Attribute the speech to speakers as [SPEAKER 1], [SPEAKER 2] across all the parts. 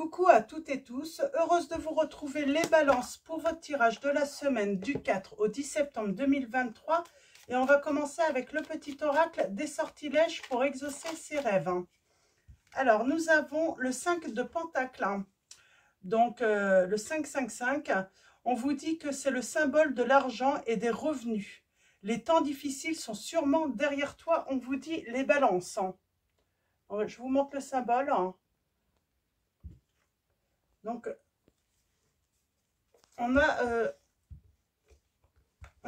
[SPEAKER 1] Coucou à toutes et tous, heureuse de vous retrouver les balances pour votre tirage de la semaine du 4 au 10 septembre 2023. Et on va commencer avec le petit oracle des sortilèges pour exaucer ses rêves. Alors, nous avons le 5 de Pentacle, donc le 555. On vous dit que c'est le symbole de l'argent et des revenus. Les temps difficiles sont sûrement derrière toi, on vous dit les balances. Je vous montre le symbole. Donc, on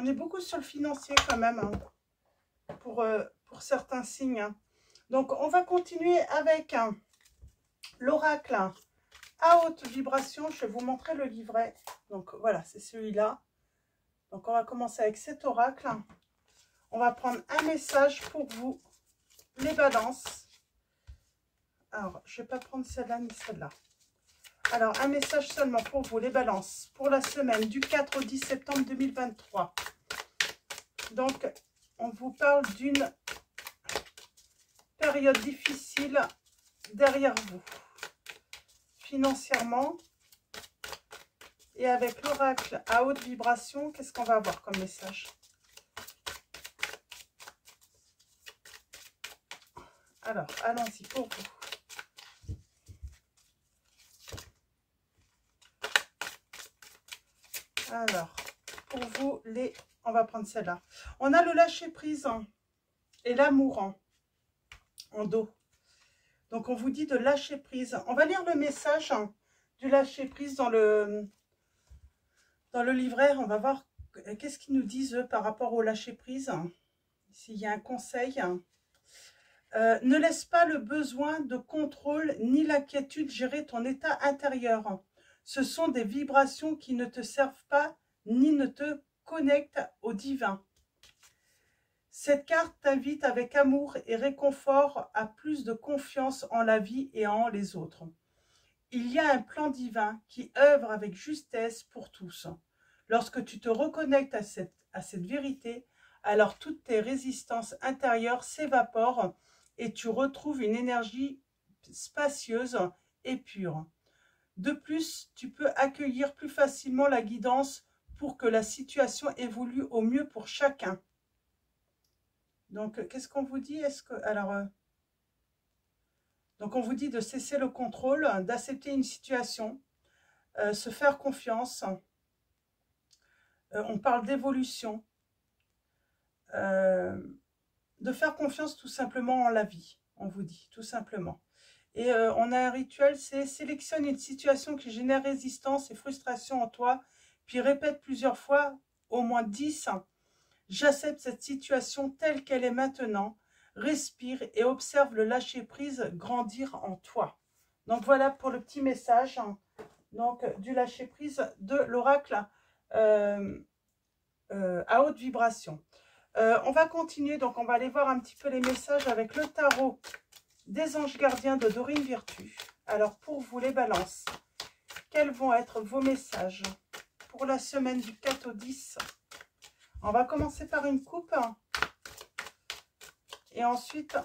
[SPEAKER 1] est beaucoup sur le financier quand même, pour certains signes. Donc, on va continuer avec l'oracle à haute vibration. Je vais vous montrer le livret. Donc, voilà, c'est celui-là. Donc, on va commencer avec cet oracle. On va prendre un message pour vous, les balances. Alors, je ne vais pas prendre celle-là ni celle-là. Alors, un message seulement pour vous, les balances, pour la semaine du 4 au 10 septembre 2023. Donc, on vous parle d'une période difficile derrière vous, financièrement. Et avec l'oracle à haute vibration, qu'est-ce qu'on va avoir comme message? Alors, allons-y pour vous. Alors, pour vous, on va prendre celle-là. On a le lâcher-prise et l'amour en dos. Donc, on vous dit de lâcher prise. On va lire le message du lâcher-prise dans le livret. On va voir qu'est-ce qu'ils nous disent, eux, par rapport au lâcher-prise. S'il y a un conseil. Ne laisse pas le besoin de contrôle ni l'inquiétude gérer ton état intérieur. Ce sont des vibrations qui ne te servent pas ni ne te connectent au divin. Cette carte t'invite avec amour et réconfort à plus de confiance en la vie et en les autres. Il y a un plan divin qui œuvre avec justesse pour tous. Lorsque tu te reconnectes à cette vérité, alors toutes tes résistances intérieures s'évaporent et tu retrouves une énergie spacieuse et pure. De plus, tu peux accueillir plus facilement la guidance pour que la situation évolue au mieux pour chacun. Donc, qu'est-ce qu'on vous dit? Donc, on vous dit de cesser le contrôle, d'accepter une situation, se faire confiance. On parle d'évolution. De faire confiance tout simplement en la vie, on vous dit, tout simplement. Et on a un rituel, c'est sélectionne une situation qui génère résistance et frustration en toi, puis répète plusieurs fois, au moins 10. J'accepte cette situation telle qu'elle est maintenant. Respire et observe le lâcher-prise grandir en toi. Donc voilà pour le petit message donc, du lâcher-prise de l'oracle à haute vibration. On va continuer, donc on va aller voir un petit peu les messages avec le tarot des anges gardiens de Dorine Virtue. Alors pour vous les balances, quels vont être vos messages pour la semaine du 4 au 10? On va commencer par une coupe. Et ensuite,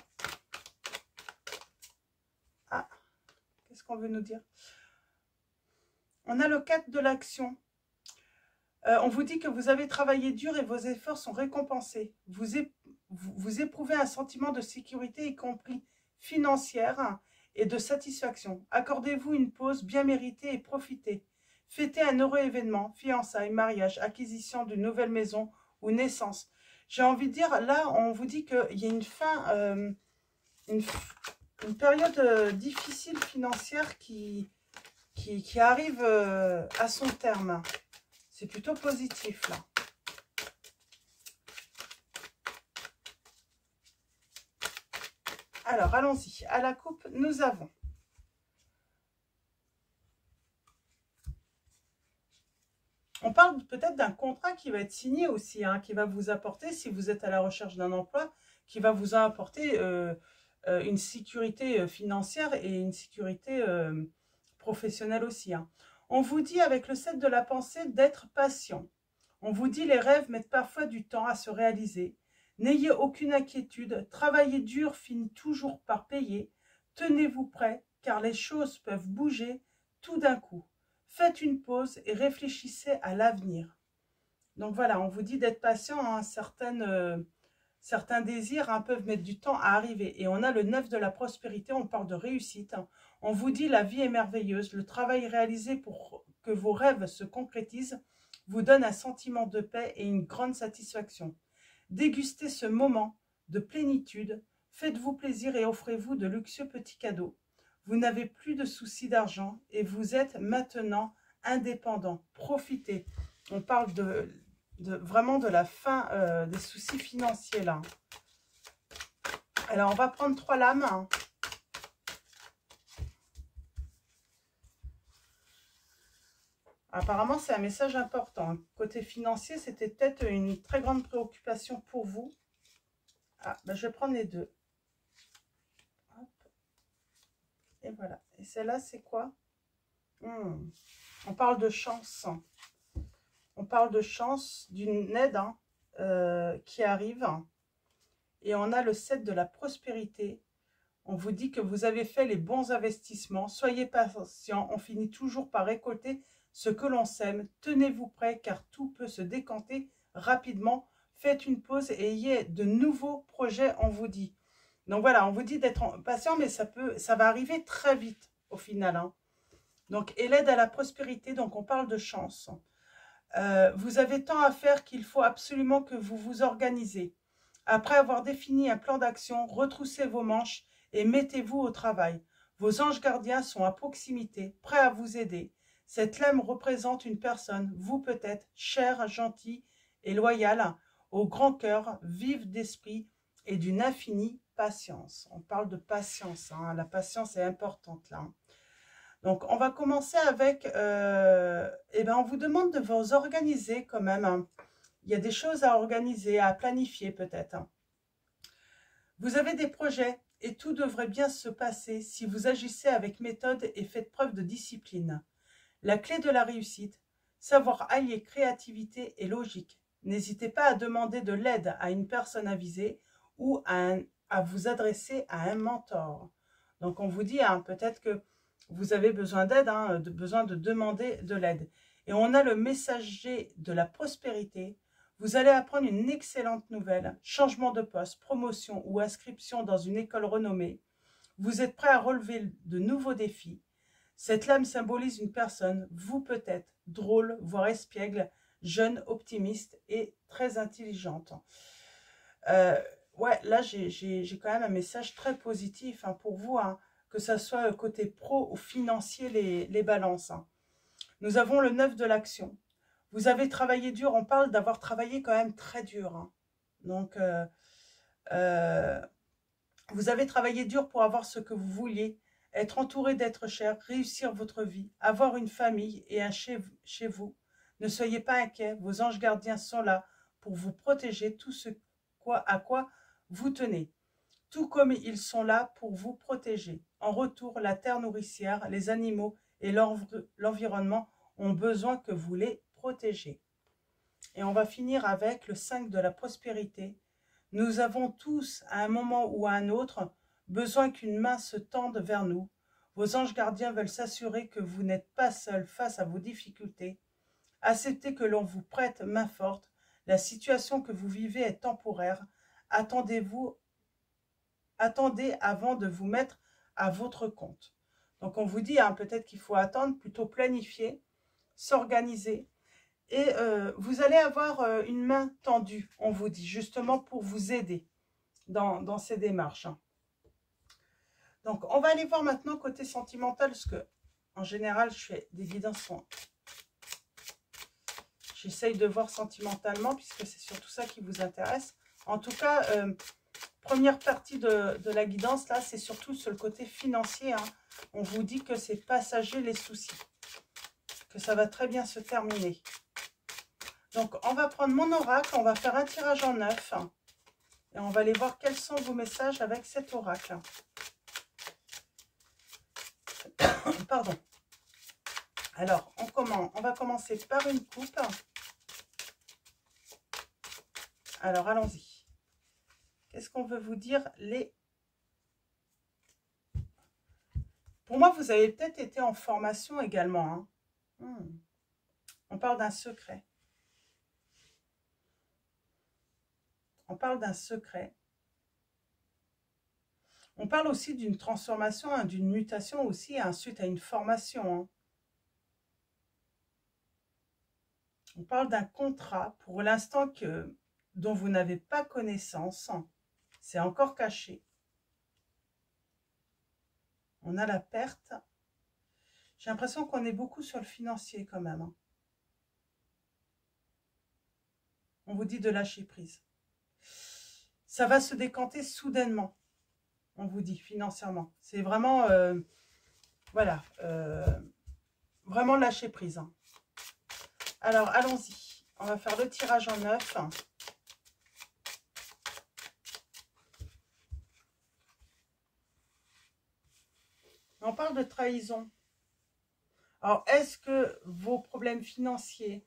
[SPEAKER 1] qu'est-ce qu'on veut nous dire? On a le 4 de l'action. On vous dit que vous avez travaillé dur et vos efforts sont récompensés. Vous éprouvez un sentiment de sécurité, y compris financière, et de satisfaction. Accordez-vous une pause bien méritée et profitez. Fêtez un heureux événement, fiançailles, mariage, acquisition d'une nouvelle maison ou naissance. J'ai envie de dire, là, on vous dit qu'il y a une fin, une période difficile financière qui arrive à son terme. C'est plutôt positif, là. Alors, allons-y. À la coupe, nous avons on parle peut-être d'un contrat qui va être signé aussi, qui va vous apporter, si vous êtes à la recherche d'un emploi, qui va vous apporter une sécurité financière et une sécurité professionnelle aussi. On vous dit avec le 7 de la pensée d'être patient. On vous dit les rêves mettent parfois du temps à se réaliser. N'ayez aucune inquiétude, travailler dur finit toujours par payer. Tenez-vous prêt, car les choses peuvent bouger tout d'un coup. Faites une pause et réfléchissez à l'avenir. Donc voilà, on vous dit d'être patient, hein. Certains désirs peuvent mettre du temps à arriver. Et on a le 9 de la prospérité, on parle de réussite. On vous dit la vie est merveilleuse, le travail réalisé pour que vos rêves se concrétisent vous donne un sentiment de paix et une grande satisfaction. Dégustez ce moment de plénitude, faites-vous plaisir et offrez-vous de luxueux petits cadeaux. Vous n'avez plus de soucis d'argent et vous êtes maintenant indépendant. Profitez. On parle vraiment de la fin des soucis financiers là. Alors on va prendre 3 lames. Apparemment c'est un message important. Côté financier, c'était peut-être une très grande préoccupation pour vous. Ah, ben je vais prendre les deux. Hop. Et voilà. Et celle-là c'est quoi? On parle de chance. On parle de chance, d'une aide qui arrive. Et on a le 7 de la prospérité. On vous dit que vous avez fait les bons investissements. Soyez patient, on finit toujours par récolter ce que l'on sème. Tenez-vous prêt car tout peut se décanter rapidement. Faites une pause et ayez de nouveaux projets, on vous dit. Donc voilà, on vous dit d'être patient, mais ça va arriver très vite au final. Donc, et l'aide à la prospérité, donc on parle de chance. Vous avez tant à faire qu'il faut absolument que vous vous organisez. Après avoir défini un plan d'action, retroussez vos manches et mettez-vous au travail. Vos anges gardiens sont à proximité, prêts à vous aider. Cette lame représente une personne, vous peut-être, chère, gentille et loyale, au grand cœur, vive d'esprit et d'une infinie patience. On parle de patience, hein. La patience est importante là. Donc, on va commencer avec, on vous demande de vous organiser quand même, hein. Il y a des choses à organiser, à planifier peut-être. Vous avez des projets et tout devrait bien se passer si vous agissez avec méthode et faites preuve de discipline. La clé de la réussite, savoir allier créativité et logique. N'hésitez pas à demander de l'aide à une personne avisée ou à vous adresser à un mentor. Donc, on vous dit peut-être que vous avez besoin d'aide, besoin de demander de l'aide. Et on a le messager de la prospérité. Vous allez apprendre une excellente nouvelle, changement de poste, promotion ou inscription dans une école renommée. Vous êtes prêt à relever de nouveaux défis. Cette lame symbolise une personne, vous peut-être, drôle, voire espiègle, jeune, optimiste et très intelligente. Ouais, là j'ai quand même un message très positif pour vous, que ce soit côté pro ou financier, les balances. Nous avons le 9 de l'action. Vous avez travaillé dur, on parle d'avoir travaillé quand même très dur. Donc, vous avez travaillé dur pour avoir ce que vous vouliez, être entouré d'êtres chers, réussir votre vie, avoir une famille et un chez vous. Ne soyez pas inquiets, vos anges gardiens sont là pour vous protéger tout ce à quoi vous tenez. Tout comme ils sont là pour vous protéger. En retour, la terre nourricière, les animaux et l'environnement ont besoin que vous les protégiez. Et on va finir avec le 5 de la prospérité. Nous avons tous, à un moment ou à un autre, besoin qu'une main se tende vers nous. Vos anges gardiens veulent s'assurer que vous n'êtes pas seul face à vos difficultés. Acceptez que l'on vous prête main forte. La situation que vous vivez est temporaire. Attendez avant de vous mettre à votre compte. Donc on vous dit peut-être qu'il faut attendre, plutôt planifier, s'organiser. Et vous allez avoir une main tendue, on vous dit, justement pour vous aider dans ces démarches. Donc, on va aller voir maintenant côté sentimental, parce que, en général, je fais des guidances. J'essaye de voir sentimentalement, puisque c'est surtout ça qui vous intéresse. En tout cas, première partie de la guidance, là, c'est surtout sur le côté financier. On vous dit que c'est passager les soucis, que ça va très bien se terminer. Donc, on va prendre mon oracle, on va faire un tirage en 9 et on va aller voir quels sont vos messages avec cet oracle. Pardon. Alors, on va commencer par une coupe. Alors, allons-y. Qu'est-ce qu'on veut vous dire Pour moi, vous avez peut-être été en formation également. Hein. On parle d'un secret. On parle d'un secret. On parle aussi d'une transformation, hein, d'une mutation aussi, suite à une formation. Hein. On parle d'un contrat pour l'instant dont vous n'avez pas connaissance. C'est encore caché. On a la perte. J'ai l'impression qu'on est beaucoup sur le financier quand même. Hein. On vous dit de lâcher prise. Ça va se décanter soudainement. On vous dit financièrement. C'est vraiment, voilà, vraiment lâcher prise. Hein. Alors, allons-y. On va faire le tirage en 9. On parle de trahison. Alors, est-ce que vos problèmes financiers,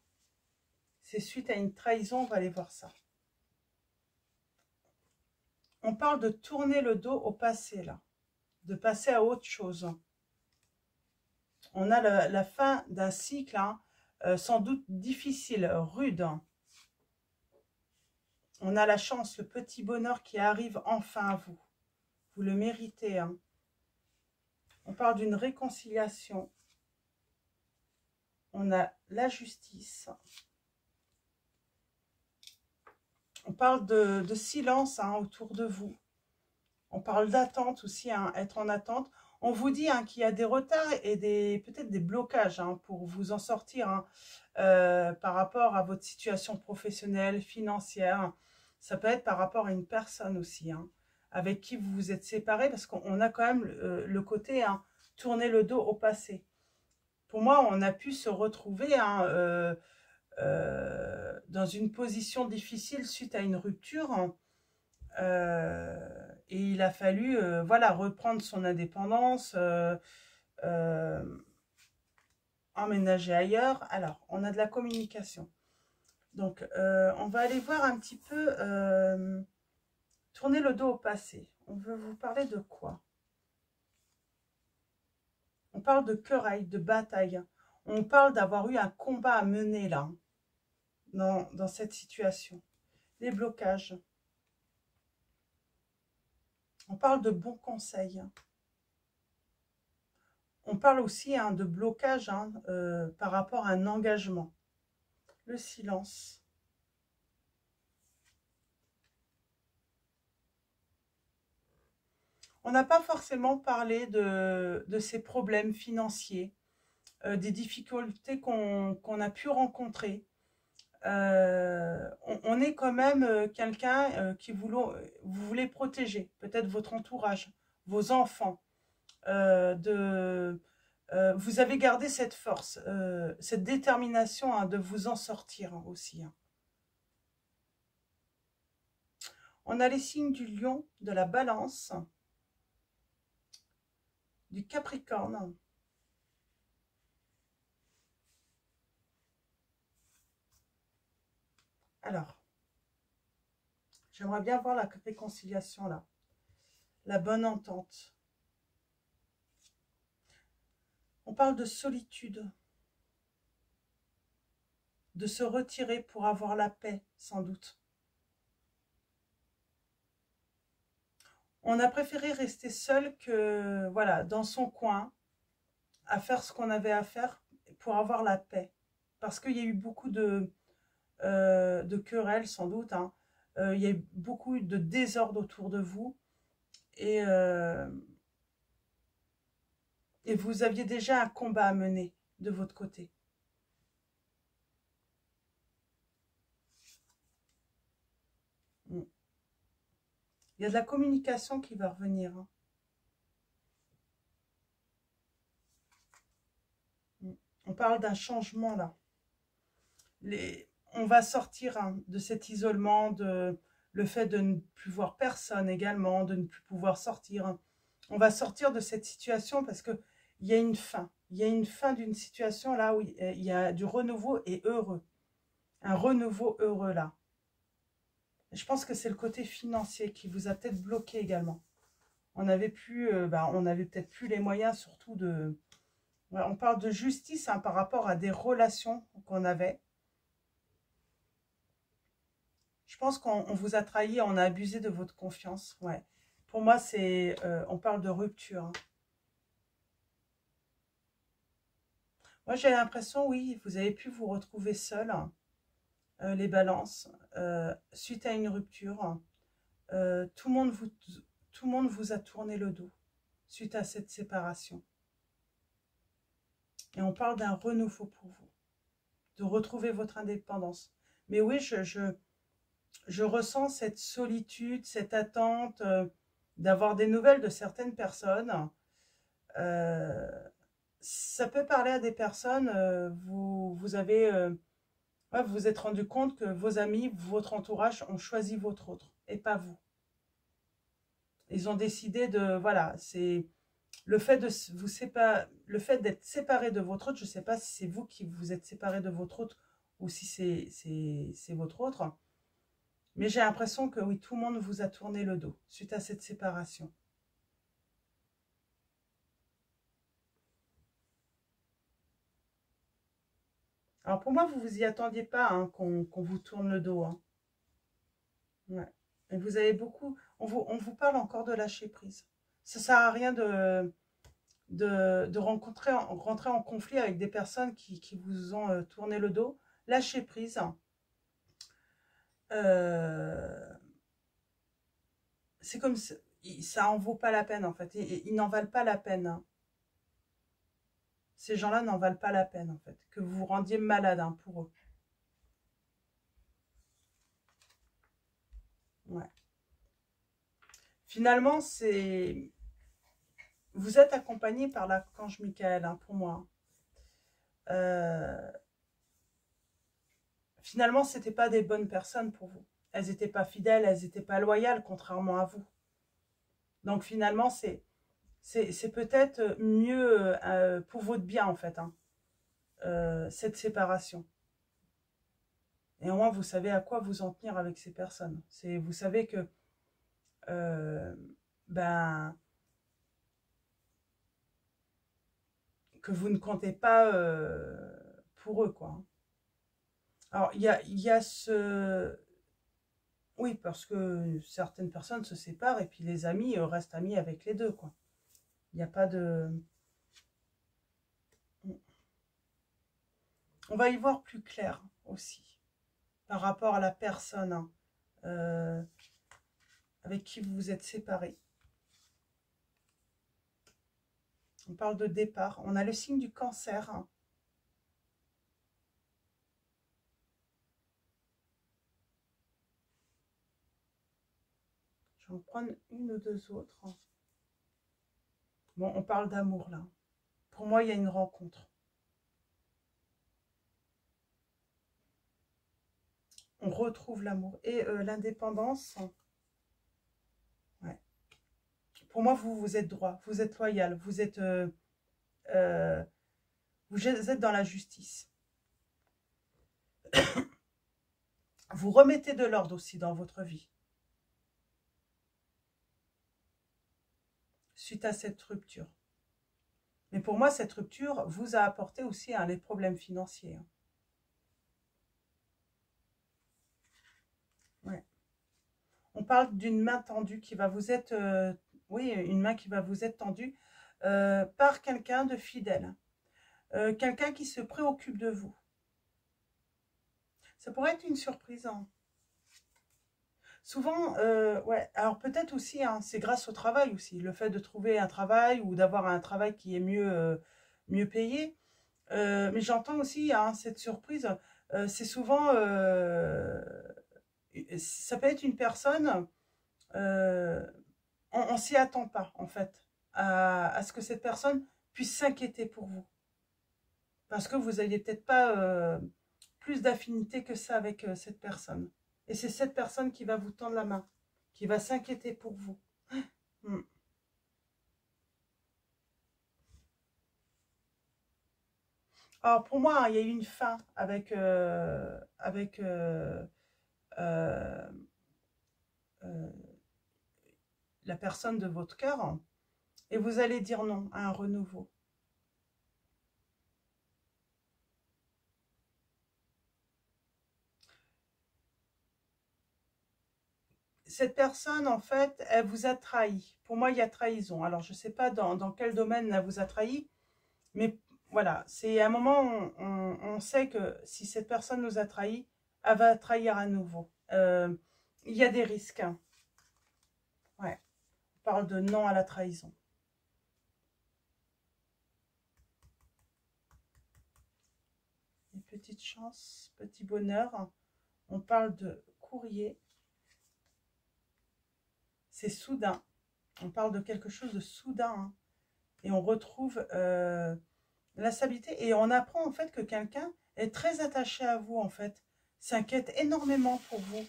[SPEAKER 1] c'est suite à une trahison? On va aller voir ça. On parle de tourner le dos au passé, là. De passer à autre chose. On a la fin d'un cycle, hein, sans doute difficile, rude. Hein. On a la chance, le petit bonheur qui arrive enfin à vous. Vous le méritez. Hein. On parle d'une réconciliation. On a la justice. On parle de silence, hein, autour de vous. On parle d'attente aussi, hein, être en attente. On vous dit, hein, qu'il y a des retards et peut-être des blocages, hein, pour vous en sortir, hein, par rapport à votre situation professionnelle, financière. Ça peut être par rapport à une personne aussi, hein, avec qui vous vous êtes séparés, parce qu'on a quand même le côté, hein, tourner le dos au passé. Pour moi, on a pu se retrouver, hein, dans une position difficile suite à une rupture. Hein, et il a fallu, voilà, reprendre son indépendance, emménager ailleurs. Alors, on a de la communication. Donc, on va aller voir un petit peu, tourner le dos au passé. On veut vous parler de quoi? On parle de querelle, de bataille. On parle d'avoir eu un combat à mener là, dans cette situation. Des blocages. On parle de bons conseils. On parle aussi, hein, de blocage, hein, par rapport à un engagement. Le silence. On n'a pas forcément parlé de ces problèmes financiers, des difficultés qu'on a pu rencontrer. On est quand même quelqu'un qui vous voulez protéger, peut-être votre entourage, vos enfants. Vous avez gardé cette force, cette détermination, hein, de vous en sortir, hein, aussi. Hein. On a les signes du lion, de la balance, du capricorne. Alors, j'aimerais bien voir la réconciliation là, la bonne entente. On parle de solitude, de se retirer pour avoir la paix, sans doute. On a préféré rester seul que, voilà, dans son coin, à faire ce qu'on avait à faire pour avoir la paix. Parce qu'il y a eu beaucoup de querelles, sans doute. Hein. Il y a eu beaucoup de désordre autour de vous. Et vous aviez déjà un combat à mener de votre côté. Il y a de la communication qui va revenir. Hein. On parle d'un changement là. On va sortir, hein, de cet isolement, de le fait de ne plus voir personne également, de ne plus pouvoir sortir. Hein. On va sortir de cette situation parce qu'il y a une fin. Il y a une fin d'une situation là où il y a du renouveau et heureux. Un renouveau heureux là. Je pense que c'est le côté financier qui vous a peut-être bloqué également. On n'avait plus, on n'avait peut-être plus les moyens, surtout de... Ouais, on parle de justice hein, par rapport à des relations qu'on avait. Je pense qu'on vous a trahi, on a abusé de votre confiance. Ouais. Pour moi, c'est, on parle de rupture. Hein. Moi, j'ai l'impression, oui, vous avez pu vous retrouver seul, les balances, suite à une rupture. Tout le monde tout le monde vous a tourné le dos suite à cette séparation. Et on parle d'un renouveau pour vous, de retrouver votre indépendance. Mais oui, je ressens cette solitude, cette attente d'avoir des nouvelles de certaines personnes. Ça peut parler à des personnes, vous avez, ouais, vous vous êtes rendu compte que vos amis, votre entourage ont choisi votre autre et pas vous. Ils ont décidé de, voilà, c'est le fait de vous séparer, le fait d'être séparé de votre autre, je ne sais pas si c'est vous qui vous êtes séparé de votre autre ou si c'est votre autre. Mais j'ai l'impression que oui, tout le monde vous a tourné le dos suite à cette séparation. Alors pour moi, vous vous y attendiez pas hein, qu'on vous tourne le dos. Hein. Ouais. Et vous avez beaucoup... on vous parle encore de lâcher prise. Ça sert à rien de rentrer en conflit avec des personnes qui vous ont tourné le dos. Lâcher prise. C'est comme ça en vaut pas la peine en fait. Ils n'en valent pas la peine. Hein. Ces gens-là n'en valent pas la peine en fait. Que vous vous rendiez malade hein, pour eux. Ouais. Finalement, c'est... Vous êtes accompagné par l'archange Michael, hein, pour moi. Finalement, ce n'étaient pas des bonnes personnes pour vous. Elles n'étaient pas fidèles, elles n'étaient pas loyales, contrairement à vous. Donc finalement, c'est peut-être mieux pour votre bien, en fait, hein, cette séparation. Et au moins, vous savez à quoi vous en tenir avec ces personnes. Vous savez que ben, que vous ne comptez pas pour eux, quoi. Alors, il y a ce... Oui, parce que certaines personnes se séparent et puis les amis restent amis avec les deux, quoi. Il n'y a pas de... On va y voir plus clair aussi, par rapport à la personne hein, avec qui vous vous êtes séparés. On parle de départ. On a le signe du cancer. Hein. Je vais en prendre une ou deux autres. Bon, on parle d'amour là. Pour moi, il y a une rencontre. On retrouve l'amour. Et l'indépendance, ouais. Pour moi, vous êtes droit, vous êtes loyal, vous êtes dans la justice. Vous remettez de l'ordre aussi dans votre vie. Suite à cette rupture. Mais pour moi, cette rupture vous a apporté aussi hein, les problèmes financiers. Hein. Ouais. On parle d'une main tendue qui va vous être... oui, une main qui va vous être tendue par quelqu'un de fidèle. Quelqu'un qui se préoccupe de vous. Ça pourrait être une surprise. Hein. Souvent, ouais, alors peut-être aussi, hein, c'est grâce au travail aussi. Le fait de trouver un travail ou d'avoir un travail qui est mieux payé. Mais j'entends aussi hein, cette surprise. C'est souvent... ça peut être une personne... on ne s'y attend pas, en fait, à ce que cette personne puisse s'inquiéter pour vous. Parce que vous n'aviez peut-être pas plus d'affinité que ça avec cette personne. Et c'est cette personne qui va vous tendre la main, qui va s'inquiéter pour vous. Hmm. Alors pour moi, hein, il y a eu une fin avec, euh, euh, la personne de votre cœur, hein, et vous allez dire non à un renouveau. Cette personne, en fait, elle vous a trahi. Pour moi, il y a trahison. Alors, je ne sais pas dans quel domaine elle vous a trahi, mais voilà, c'est à un moment, on sait que si cette personne nous a trahi, elle va trahir à nouveau. Il y a des risques. Hein. Ouais, on parle de non à la trahison. Une petite chance, petit bonheur. On parle de courrier. C'est soudain. On parle de quelque chose de soudain. Hein. Et on retrouve la stabilité. Et on apprend en fait que quelqu'un est très attaché à vous en fait. S'inquiète énormément pour vous.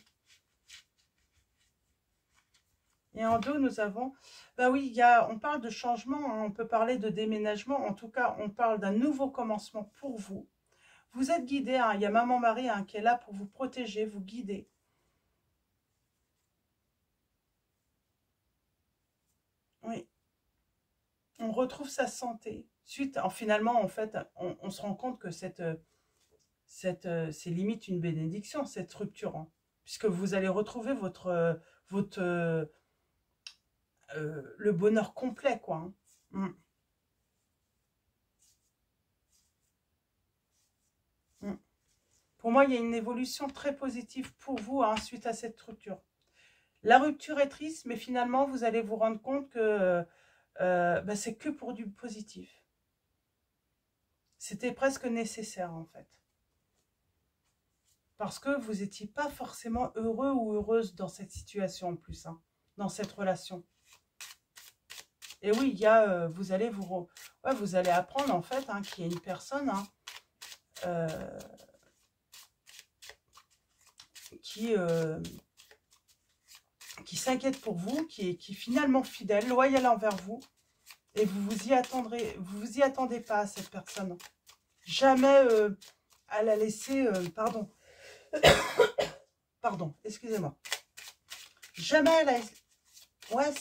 [SPEAKER 1] Et en dos, nous avons... Ben oui, on parle de changement. Hein, on peut parler de déménagement. En tout cas, on parle d'un nouveau commencement pour vous. Vous êtes guidé. Hein, il y a Maman Marie hein, qui est là pour vous protéger, vous guider. Oui. On retrouve sa santé. Finalement, en fait, on se rend compte que c'est limite une bénédiction, cette rupture. Hein, puisque vous allez retrouver le bonheur complet, quoi. Hein. Mm. Mm. Pour moi, il y a une évolution très positive pour vous hein, suite à cette rupture. La rupture est triste, mais finalement, vous allez vous rendre compte que c'est que pour du positif. C'était presque nécessaire, en fait. Parce que vous n'étiez pas forcément heureux ou heureuse dans cette situation, en plus, hein, dans cette relation. Et oui, vous allez vous allez apprendre, en fait, hein, qu'il y a une personne hein, qui s'inquiète pour vous, qui est finalement fidèle, loyal envers vous, et vous y attendez pas à cette personne. Jamais à la laisser, pardon, excusez-moi. Jamais à la, ouais,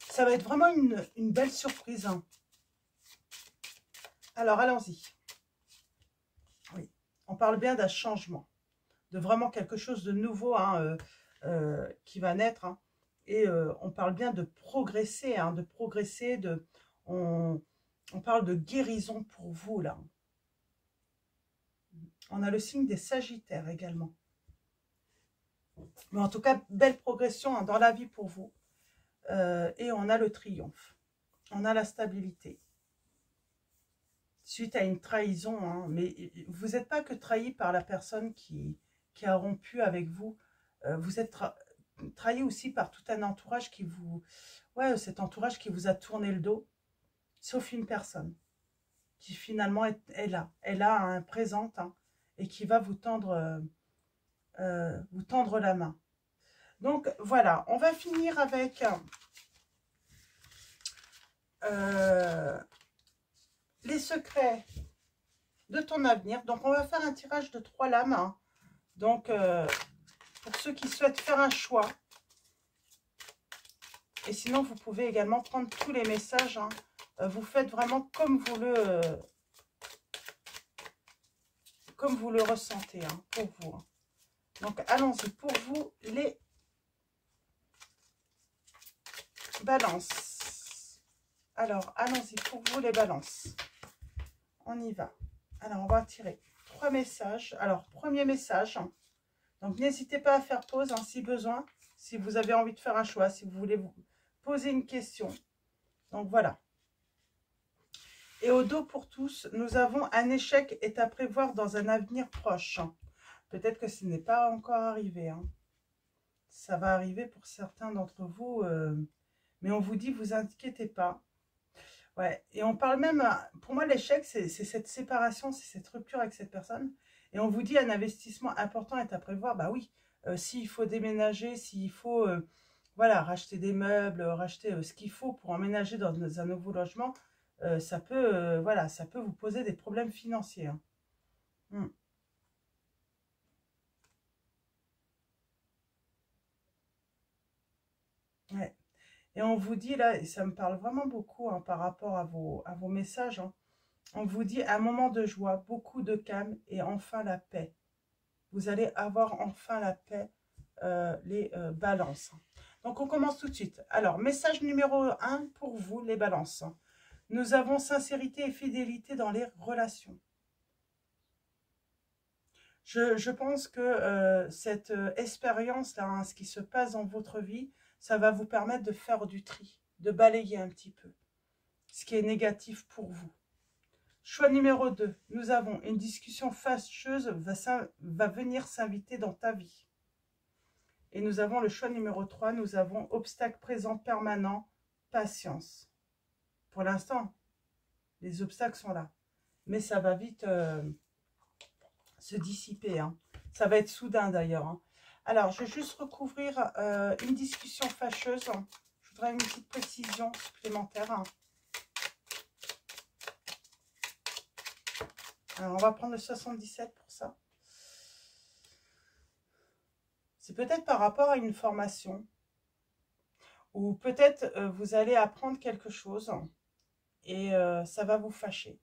[SPEAKER 1] ça va être vraiment une belle surprise. Hein. Alors, allons-y. Oui, on parle bien d'un changement, de vraiment quelque chose de nouveau hein, qui va naître. Hein. Et on parle bien de progresser, hein, on parle de guérison pour vous, là. On a le signe des Sagittaires également. Mais en tout cas, belle progression hein, dans la vie pour vous. Et on a le triomphe. On a la stabilité. Suite à une trahison, hein, mais vous n'êtes pas que trahi par la personne qui a rompu avec vous. Vous êtes trahi aussi par tout un entourage qui vous... Ouais, cet entourage qui vous a tourné le dos, sauf une personne qui finalement est là. Elle a un présent hein, et qui va vous tendre la main. Donc voilà, on va finir avec les secrets de ton avenir. Donc on va faire un tirage de 3 lames. Hein. Donc pour ceux qui souhaitent faire un choix. Et sinon vous pouvez également prendre tous les messages. Hein. Vous faites vraiment comme vous le ressentez hein, pour vous. Hein. Donc allons-y pour vous les balances. Alors allons-y pour vous les balances. On y va. Alors on va tirer 3 messages. Alors premier message. Hein. Donc n'hésitez pas à faire pause hein, si besoin. Si vous avez envie de faire un choix. Si vous voulez vous poser une question. Donc voilà. Et au dos pour tous, nous avons un échec est à prévoir dans un avenir proche. Peut-être que ce n'est pas encore arrivé. Hein. Ça va arriver pour certains d'entre vous. Mais on vous dit, vous inquiétez pas. Ouais. Et on parle même, pour moi l'échec, c'est cette séparation, c'est cette rupture avec cette personne. Et on vous dit, un investissement important est à prévoir. Bah oui, s'il faut déménager, s'il faut voilà, racheter des meubles, racheter ce qu'il faut pour emménager dans un nouveau logement, ça peut, voilà, ça peut vous poser des problèmes financiers. Hein. Ouais. Et on vous dit là, et ça me parle vraiment beaucoup hein, par rapport à vos messages, hein, on vous dit un moment de joie, beaucoup de calme et enfin la paix. Vous allez avoir enfin la paix, les balances. Donc on commence tout de suite. Alors, message numéro 1 pour vous, les balances. Nous avons sincérité et fidélité dans les relations. Je pense que cette expérience-là, hein, ce qui se passe dans votre vie, ça va vous permettre de faire du tri, de balayer un petit peu ce qui est négatif pour vous. Choix numéro 2, nous avons une discussion fâcheuse va venir s'inviter dans ta vie. Et nous avons le choix numéro 3, nous avons obstacle présent permanent, patience. Pour l'instant, les obstacles sont là. Mais ça va vite se dissiper. Hein. Ça va être soudain d'ailleurs. Hein. Alors, je vais juste recouvrir une discussion fâcheuse. Je voudrais une petite précision supplémentaire. Hein. Alors, on va prendre le 77 pour ça. C'est peut-être par rapport à une formation. Ou peut-être vous allez apprendre quelque chose et ça va vous fâcher.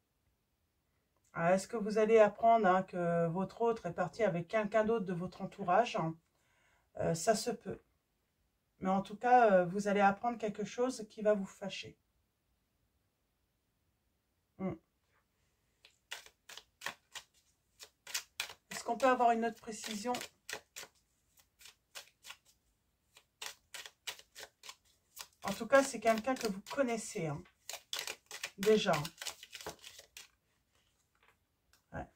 [SPEAKER 1] Est-ce que vous allez apprendre hein, que votre autre est parti avec quelqu'un d'autre de votre entourage? Ça se peut. Mais en tout cas, vous allez apprendre quelque chose qui va vous fâcher. Est-ce qu'on peut avoir une autre précision? En tout cas, c'est quelqu'un que vous connaissez. Hein, déjà. Ouais.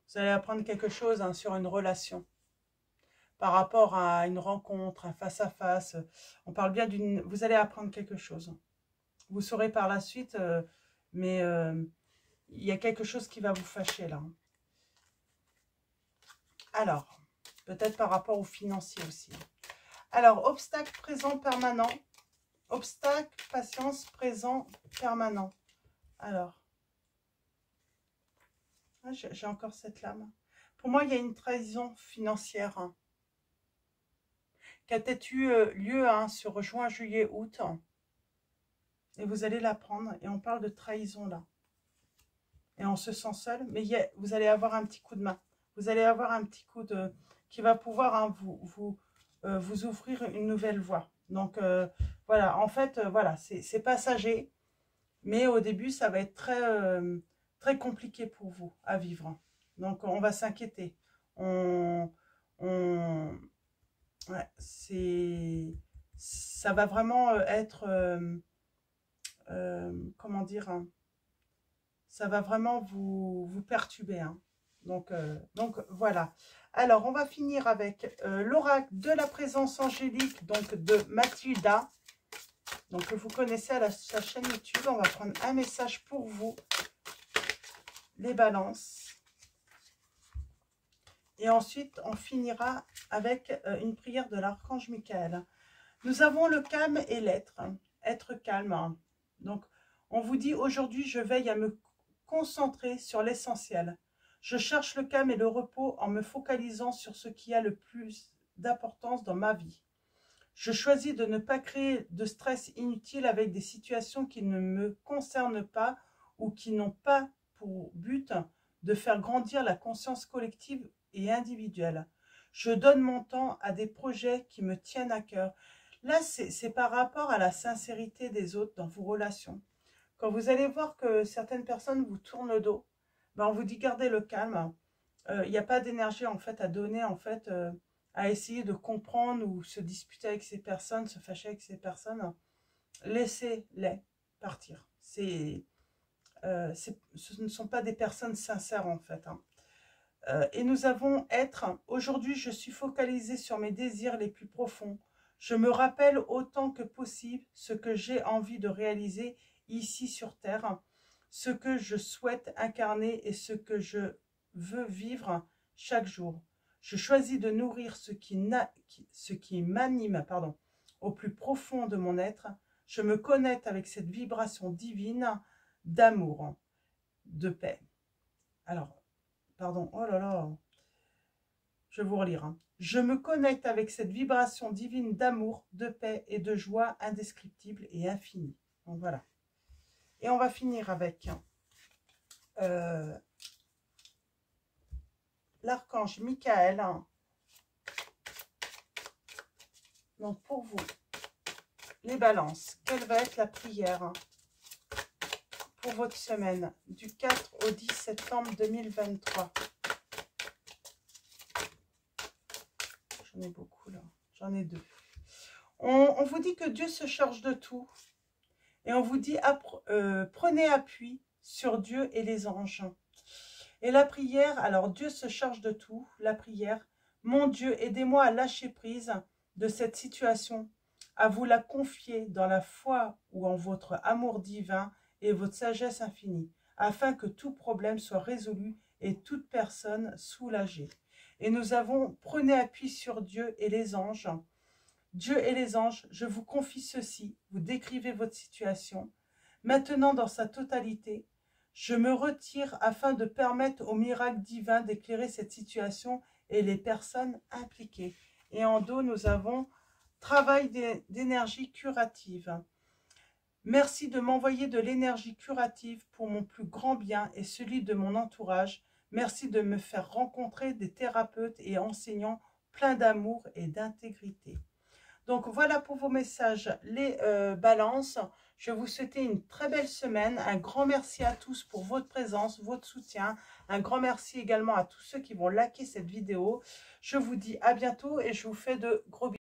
[SPEAKER 1] Vous allez apprendre quelque chose hein, sur une relation. Par rapport à une rencontre, un face-à-face. On parle bien d'une... Vous allez apprendre quelque chose. Vous saurez par la suite, mais il y a quelque chose qui va vous fâcher là. Alors, peut-être par rapport au financier aussi. Alors, obstacle présent permanent. Obstacle, patience, présent, permanent. Alors, j'ai encore cette lame. Pour moi, il y a une trahison financière hein, qui a peut-être eu lieu hein, sur juin, juillet, août. Et vous allez l'apprendre. Et on parle de trahison là. Et on se sent seul. Mais vous allez avoir un petit coup de main. Vous allez avoir un petit coup de... qui va pouvoir hein, vous ouvrir une nouvelle voie. Donc, voilà. En fait, voilà, c'est passager. Mais au début, ça va être très compliqué pour vous à vivre. Donc, on va s'inquiéter. Ouais, ça va vraiment être... comment dire hein, ça va vraiment vous perturber. Hein. Donc, voilà. Alors, on va finir avec l'oracle de la présence angélique, donc de Mathilda. Donc, vous connaissez à sa chaîne YouTube. On va prendre un message pour vous, les balances. Et ensuite, on finira avec une prière de l'archange Michael. Nous avons le calme et l'être. Être calme. Donc, on vous dit aujourd'hui, je veille à me concentrer sur l'essentiel. Je cherche le calme et le repos en me focalisant sur ce qui a le plus d'importance dans ma vie. Je choisis de ne pas créer de stress inutile avec des situations qui ne me concernent pas ou qui n'ont pas pour but de faire grandir la conscience collective et individuelle. Je donne mon temps à des projets qui me tiennent à cœur. Là, c'est par rapport à la sincérité des autres dans vos relations. Quand vous allez voir que certaines personnes vous tournent le dos, ben on vous dit gardez le calme. Il n'y a pas d'énergie en fait à donner en fait à essayer de comprendre ou se disputer avec ces personnes, se fâcher avec ces personnes. Laissez-les partir. Ce ne sont pas des personnes sincères en fait. Hein. Et nous avons être. Aujourd'hui, je suis focalisée sur mes désirs les plus profonds. Je me rappelle autant que possible ce que j'ai envie de réaliser ici sur Terre, ce que je souhaite incarner et ce que je veux vivre chaque jour. Je choisis de nourrir ce qui m'anime au plus profond de mon être. Je me connecte avec cette vibration divine d'amour, de paix. Alors, pardon, oh là là, Je vais vous relire. Hein. Je me connecte avec cette vibration divine d'amour, de paix et de joie indescriptible et infinie. Donc voilà. Et on va finir avec l'archange Michael. Donc pour vous, les balances, quelle va être la prière pour votre semaine du 4 au 10 septembre 2023? J'en ai beaucoup là, j'en ai deux. On vous dit que Dieu se charge de tout. Et on vous dit, prenez appui sur Dieu et les anges. Et la prière, alors Dieu se charge de tout. La prière, mon Dieu, aidez-moi à lâcher prise de cette situation, à vous la confier dans la foi ou en votre amour divin et votre sagesse infinie, afin que tout problème soit résolu et toute personne soulagée. Et nous avons, prenez appui sur Dieu et les anges. Dieu et les anges, je vous confie ceci, vous décrivez votre situation. Maintenant, dans sa totalité, je me retire afin de permettre au miracle divin d'éclairer cette situation et les personnes impliquées. Et en dos, nous avons travail d'énergie curative. Merci de m'envoyer de l'énergie curative pour mon plus grand bien et celui de mon entourage. Merci de me faire rencontrer des thérapeutes et enseignants pleins d'amour et d'intégrité. Donc voilà pour vos messages, les balances. Je vais vous souhaiter une très belle semaine. Un grand merci à tous pour votre présence, votre soutien. Un grand merci également à tous ceux qui vont liker cette vidéo. Je vous dis à bientôt et je vous fais de gros bisous.